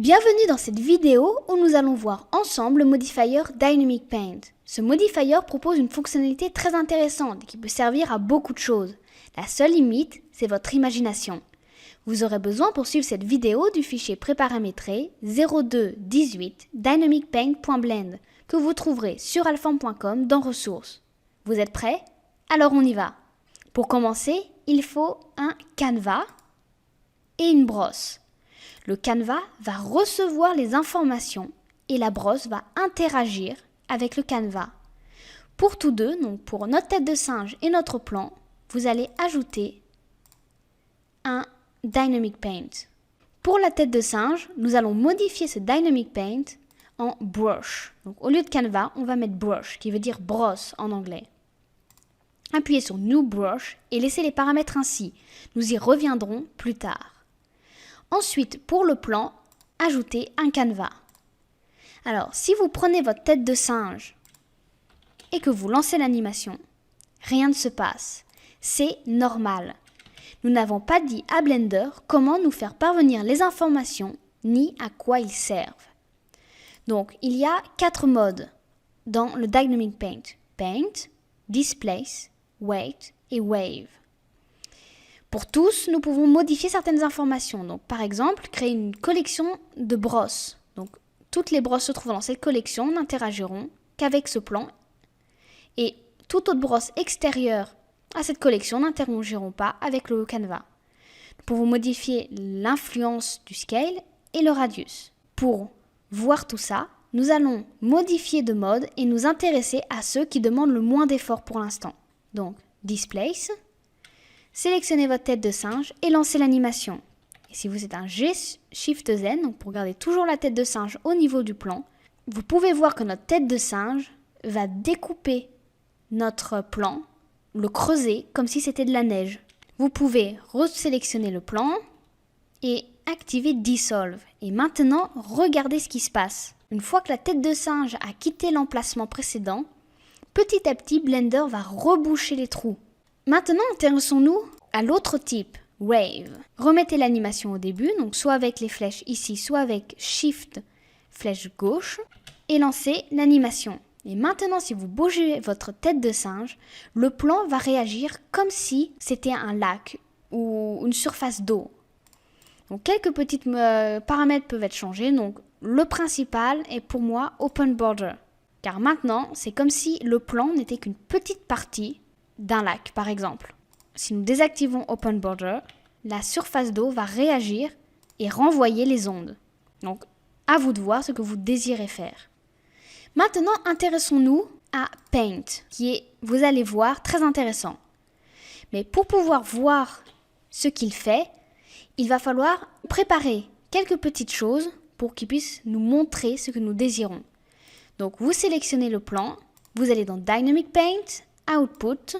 Bienvenue dans cette vidéo où nous allons voir ensemble le modifier Dynamic Paint. Ce modifier propose une fonctionnalité très intéressante qui peut servir à beaucoup de choses. La seule limite, c'est votre imagination. Vous aurez besoin pour suivre cette vidéo du fichier préparamétré 0218 dynamicpaint.blend que vous trouverez sur alform.com dans ressources. Vous êtes prêts? Alors on y va. Pour commencer, il faut un canevas et une brosse. Le canevas va recevoir les informations et la brosse va interagir avec le canevas. Pour tous deux, donc pour notre tête de singe et notre plan, vous allez ajouter un Dynamic Paint. Pour la tête de singe, nous allons modifier ce Dynamic Paint en brush. Donc au lieu de canevas, on va mettre brush, qui veut dire brosse en anglais. Appuyez sur New Brush et laissez les paramètres ainsi. Nous y reviendrons plus tard. Ensuite, pour le plan, ajoutez un canevas. Alors, si vous prenez votre tête de singe et que vous lancez l'animation, rien ne se passe. C'est normal. Nous n'avons pas dit à Blender comment nous faire parvenir les informations ni à quoi ils servent. Donc, il y a 4 modes dans le Dynamic Paint. Paint, Displace, Weight et Wave. Pour tous, nous pouvons modifier certaines informations. Donc, par exemple, créer une collection de brosses. Donc, toutes les brosses se trouvent dans cette collection n'interagiront qu'avec ce plan. Et toute autre brosse extérieure à cette collection n'interagiront pas avec le canevas. Nous pouvons modifier l'influence du scale et le radius. Pour voir tout ça, nous allons modifier de mode et nous intéresser à ceux qui demandent le moins d'efforts pour l'instant. Donc, Displace. Sélectionnez votre tête de singe et lancez l'animation. Et si vous êtes un G-Shift-Z, donc pour garder toujours la tête de singe au niveau du plan, vous pouvez voir que notre tête de singe va découper notre plan, le creuser comme si c'était de la neige. Vous pouvez resélectionner le plan et activer Dissolve. Et maintenant, regardez ce qui se passe. Une fois que la tête de singe a quitté l'emplacement précédent, petit à petit, Blender va reboucher les trous. Maintenant, intéressons-nous à l'autre type, Wave. Remettez l'animation au début, donc soit avec les flèches ici, soit avec Shift, flèche gauche, et lancez l'animation. Et maintenant, si vous bougez votre tête de singe, le plan va réagir comme si c'était un lac ou une surface d'eau. Donc, quelques petits paramètres peuvent être changés. Donc, le principal est pour moi Open Border. Car maintenant, c'est comme si le plan n'était qu'une petite partie d'un lac, par exemple. Si nous désactivons Open Border, la surface d'eau va réagir et renvoyer les ondes. Donc, à vous de voir ce que vous désirez faire. Maintenant, intéressons-nous à Paint, qui est, vous allez voir, très intéressant. Mais pour pouvoir voir ce qu'il fait, il va falloir préparer quelques petites choses pour qu'il puisse nous montrer ce que nous désirons. Donc, vous sélectionnez le plan, vous allez dans Dynamic Paint, Output,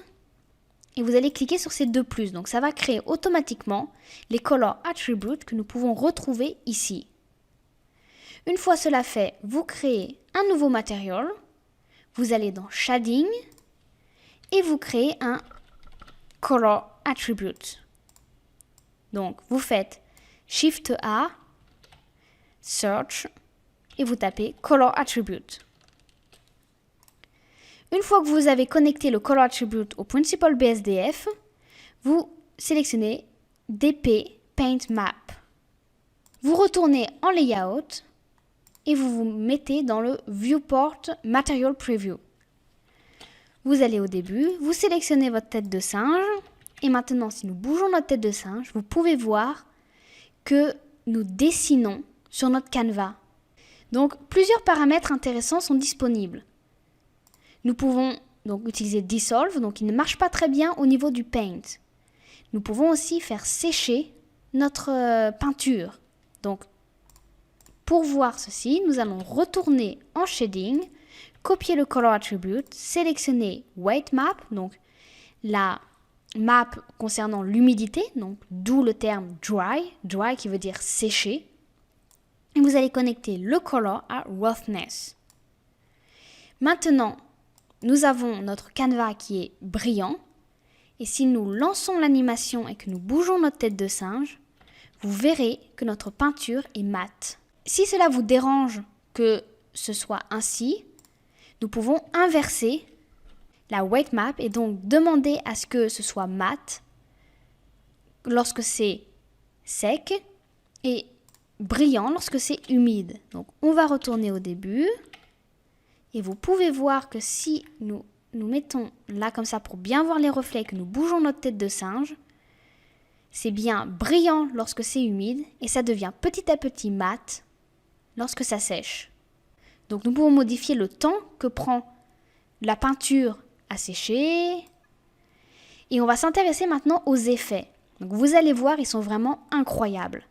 et vous allez cliquer sur ces deux plus. Donc ça va créer automatiquement les Color Attributes que nous pouvons retrouver ici. Une fois cela fait, vous créez un nouveau Material, vous allez dans Shading, et vous créez un Color Attribute. Donc vous faites Shift A, Search, et vous tapez Color Attribute. Une fois que vous avez connecté le Color Attribute au Principal BSDF, vous sélectionnez DP Paint Map. Vous retournez en Layout et vous vous mettez dans le Viewport Material Preview. Vous allez au début, vous sélectionnez votre tête de singe et maintenant si nous bougeons notre tête de singe, vous pouvez voir que nous dessinons sur notre canevas. Donc plusieurs paramètres intéressants sont disponibles. Nous pouvons donc utiliser Dissolve, donc il ne marche pas très bien au niveau du Paint. Nous pouvons aussi faire sécher notre peinture. Donc, pour voir ceci, nous allons retourner en Shading, copier le Color Attribute, sélectionner Weight Map, donc la map concernant l'humidité, donc d'où le terme dry qui veut dire sécher. Et vous allez connecter le Color à Roughness. Maintenant, nous avons notre canevas qui est brillant. Et si nous lançons l'animation et que nous bougeons notre tête de singe, vous verrez que notre peinture est mate. Si cela vous dérange que ce soit ainsi, nous pouvons inverser la weight map et donc demander à ce que ce soit mat lorsque c'est sec et brillant lorsque c'est humide. Donc on va retourner au début et vous pouvez voir que si nous mettons là comme ça pour bien voir les reflets, que nous bougeons notre tête de singe, c'est bien brillant lorsque c'est humide et ça devient petit à petit mat lorsque ça sèche. Donc nous pouvons modifier le temps que prend la peinture à sécher. Et on va s'intéresser maintenant aux effets. Donc vous allez voir, ils sont vraiment incroyables.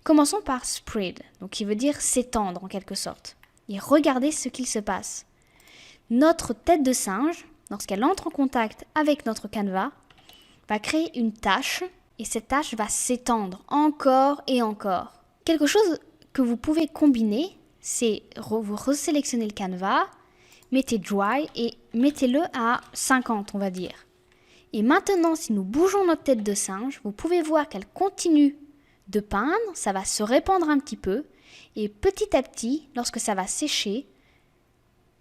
Commençons par spread, donc qui veut dire s'étendre en quelque sorte. Et regardez ce qu'il se passe. Notre tête de singe, lorsqu'elle entre en contact avec notre canevas, va créer une tache et cette tache va s'étendre encore et encore. Quelque chose que vous pouvez combiner, c'est vous resélectionnez le canevas, mettez dry et mettez-le à 50 on va dire. Et maintenant, si nous bougeons notre tête de singe, vous pouvez voir qu'elle continue de peindre, ça va se répandre un petit peu et petit à petit, lorsque ça va sécher,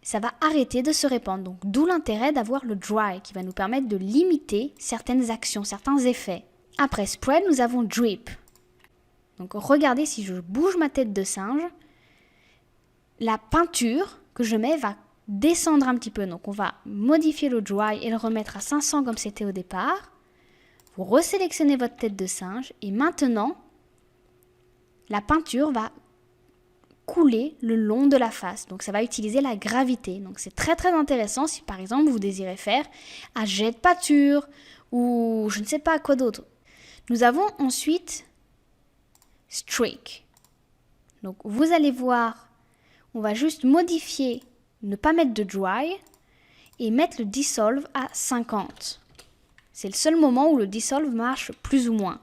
ça va arrêter de se répandre. Donc d'où l'intérêt d'avoir le dry qui va nous permettre de limiter certaines actions, certains effets. Après spread, nous avons drip. Donc regardez, si je bouge ma tête de singe, la peinture que je mets va descendre un petit peu. Donc on va modifier le dry et le remettre à 500 comme c'était au départ. Vous resélectionnez votre tête de singe et maintenant, la peinture va couler le long de la face. Donc ça va utiliser la gravité. Donc c'est très très intéressant si par exemple vous désirez faire un jet de peinture ou je ne sais pas quoi d'autre. Nous avons ensuite streak. Donc vous allez voir, on va juste modifier, ne pas mettre de dry et mettre le dissolve à 50. C'est le seul moment où le dissolve marche plus ou moins.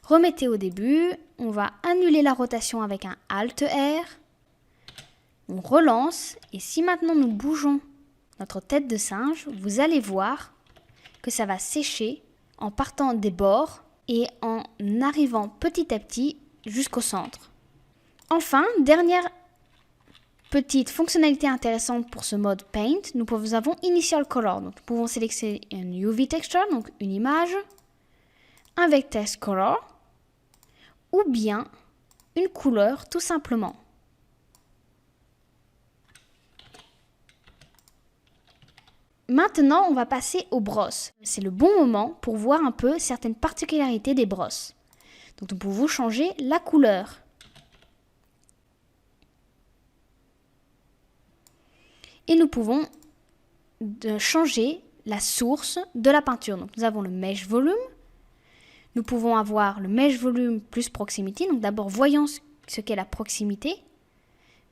Remettez au début, on va annuler la rotation avec un Alt R. On relance et si maintenant nous bougeons notre tête de singe, vous allez voir que ça va sécher en partant des bords et en arrivant petit à petit jusqu'au centre. Enfin, dernière petite fonctionnalité intéressante pour ce mode Paint, nous avons Initial Color. Donc, nous pouvons sélectionner un UV Texture, donc une image, un Vectex Color, ou bien une couleur tout simplement. Maintenant, on va passer aux brosses. C'est le bon moment pour voir un peu certaines particularités des brosses. Donc, nous pouvons changer la couleur. Et nous pouvons changer la source de la peinture. Donc, nous avons le Mesh Volume. Nous pouvons avoir le Mesh Volume plus Proximity. Donc, d'abord, voyons ce qu'est la proximité.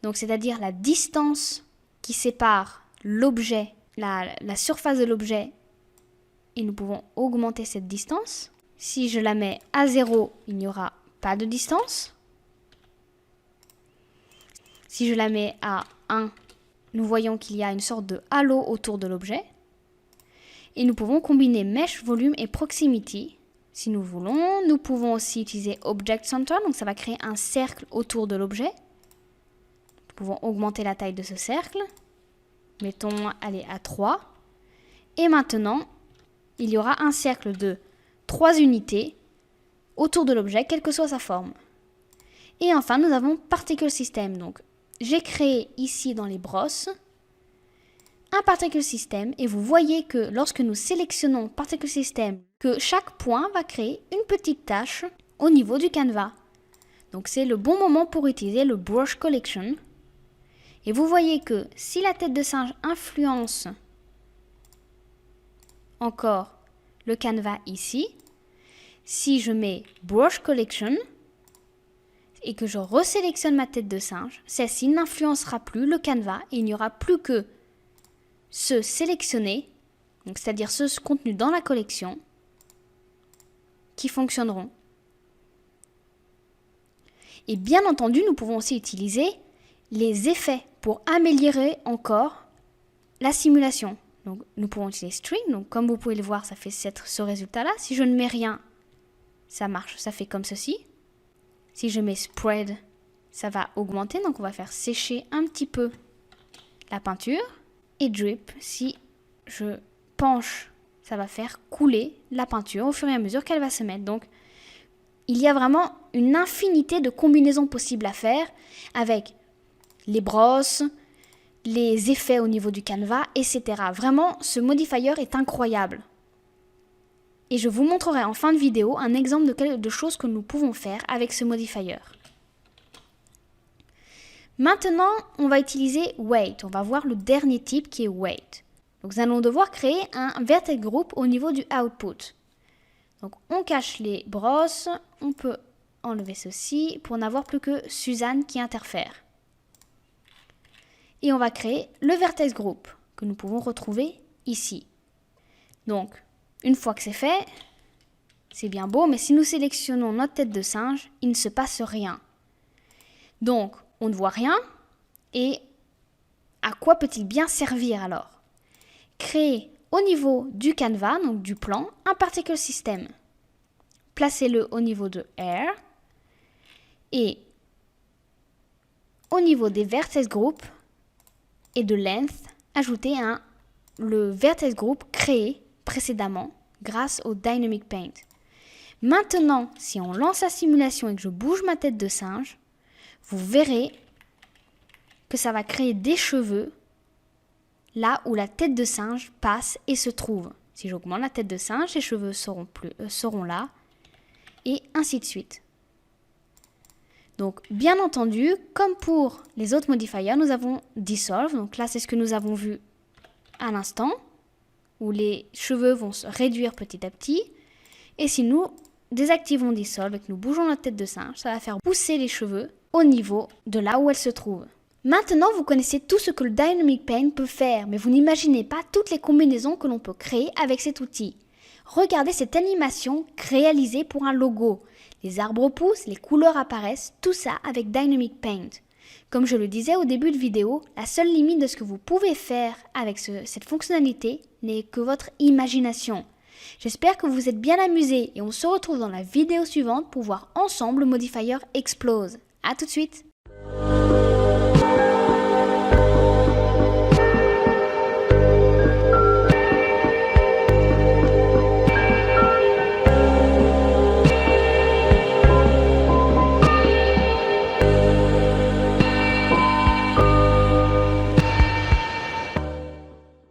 Donc, c'est-à-dire la distance qui sépare l'objet, la surface de l'objet. Et nous pouvons augmenter cette distance. Si je la mets à 0, il n'y aura pas de distance. Si je la mets à 1, nous voyons qu'il y a une sorte de halo autour de l'objet. Et nous pouvons combiner Mesh Volume et Proximity. Si nous voulons, nous pouvons aussi utiliser Object Center, donc ça va créer un cercle autour de l'objet. Nous pouvons augmenter la taille de ce cercle. Mettons, allez, à 3. Et maintenant, il y aura un cercle de 3 unités autour de l'objet, quelle que soit sa forme. Et enfin, nous avons Particle System. Donc, j'ai créé ici dans les brosses un Particle System et vous voyez que lorsque nous sélectionnons Particle System, que chaque point va créer une petite tache au niveau du canevas. Donc c'est le bon moment pour utiliser le Brush Collection. Et vous voyez que si la tête de singe influence encore le canevas ici, si je mets Brush Collection et que je resélectionne ma tête de singe, celle-ci n'influencera plus le canevas et il n'y aura plus que ce sélectionné, donc c'est-à-dire ce contenu dans la collection, qui fonctionneront. Et bien entendu, nous pouvons aussi utiliser les effets pour améliorer encore la simulation. Donc, nous pouvons utiliser String, donc comme vous pouvez le voir, ça fait ce résultat-là. Si je ne mets rien, ça marche, ça fait comme ceci. Si je mets Spread, ça va augmenter. Donc on va faire sécher un petit peu la peinture. Et drip, si je penche, ça va faire couler la peinture au fur et à mesure qu'elle va se mettre. Donc il y a vraiment une infinité de combinaisons possibles à faire avec les brosses, les effets au niveau du canevas, etc. Vraiment, ce modifier est incroyable. Et je vous montrerai en fin de vidéo un exemple de choses que nous pouvons faire avec ce modifier. Maintenant, on va utiliser Weight. On va voir le dernier type qui est Weight. Donc, nous allons devoir créer un vertex group au niveau du output. Donc, on cache les brosses. On peut enlever ceci pour n'avoir plus que Suzanne qui interfère. Et on va créer le vertex group que nous pouvons retrouver ici. Donc, une fois que c'est fait, c'est bien beau, mais si nous sélectionnons notre tête de singe, il ne se passe rien. Donc, on ne voit rien. Et à quoi peut-il bien servir alors? Créer au niveau du canevas, donc du plan, un particle system. Placez-le au niveau de Air. Et au niveau des vertex group et de Length, ajoutez le vertex group créé précédemment grâce au Dynamic Paint. Maintenant, si on lance la simulation et que je bouge ma tête de singe, vous verrez que ça va créer des cheveux là où la tête de singe passe et se trouve. Si j'augmente la tête de singe, les cheveux seront là, et ainsi de suite. Donc, bien entendu, comme pour les autres modifiers, nous avons Dissolve. Donc là, c'est ce que nous avons vu à l'instant, où les cheveux vont se réduire petit à petit. Et si nous désactivons Dissolve et que nous bougeons notre tête de singe, ça va faire pousser les cheveux au niveau de là où elles se trouvent. Maintenant, vous connaissez tout ce que le Dynamic Paint peut faire, mais vous n'imaginez pas toutes les combinaisons que l'on peut créer avec cet outil. Regardez cette animation réalisée pour un logo. Les arbres poussent, les couleurs apparaissent, tout ça avec Dynamic Paint. Comme je le disais au début de vidéo, la seule limite de ce que vous pouvez faire avec cette fonctionnalité n'est que votre imagination. J'espère que vous vous êtes bien amusés et on se retrouve dans la vidéo suivante pour voir ensemble le modifier Explose. A tout de suite!